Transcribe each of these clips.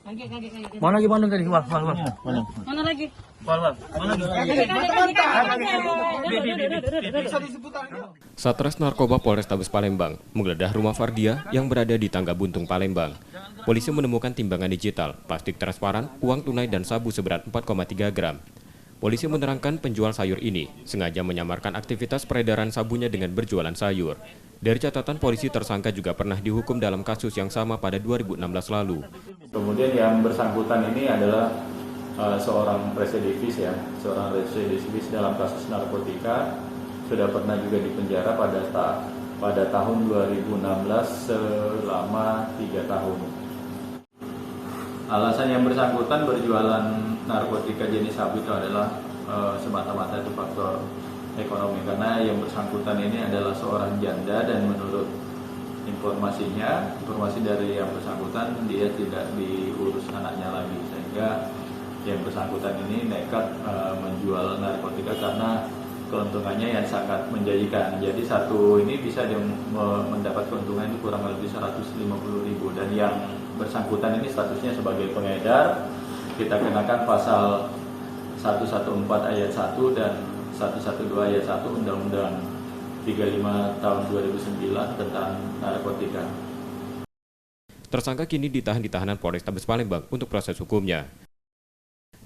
Mana lagi bandung tadi? Wal. Mana lagi? Wal. Mana lagi? Satres Narkoba Polrestabes Palembang menggeledah rumah Fardia yang berada di Tangga Buntung, Palembang. Polisi menemukan timbangan digital, plastik transparan, uang tunai dan sabu seberat 4,3 gram. Polisi menerangkan penjual sayur ini sengaja menyamarkan aktivitas peredaran sabunya dengan berjualan sayur. Dari catatan polisi, tersangka juga pernah dihukum dalam kasus yang sama pada 2016 lalu. Kemudian yang bersangkutan ini adalah seorang residivis dalam kasus narkotika, sudah pernah juga dipenjara pada tahun 2016 selama 3 tahun. Alasan yang bersangkutan berjualan narkotika jenis sabu itu adalah semata-mata itu faktor ekonomi, karena yang bersangkutan ini adalah seorang janda dan menurut informasi dari yang bersangkutan dia tidak diurus anaknya lagi, sehingga yang bersangkutan ini nekat menjual narkotika karena keuntungannya yang sangat menjanjikan. Jadi satu ini bisa dia mendapat keuntungan itu kurang lebih 150.000, dan yang bersangkutan ini statusnya sebagai pengedar. Kita kenakan pasal 114 ayat 1 dan 112 ayat 1 Undang-Undang 35 tahun 2009 tentang narkotika. Tersangka kini ditahan di tahanan Polrestabes Palembang untuk proses hukumnya.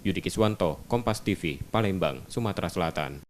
Yudi Kiswanto, Kompas TV, Palembang, Sumatera Selatan.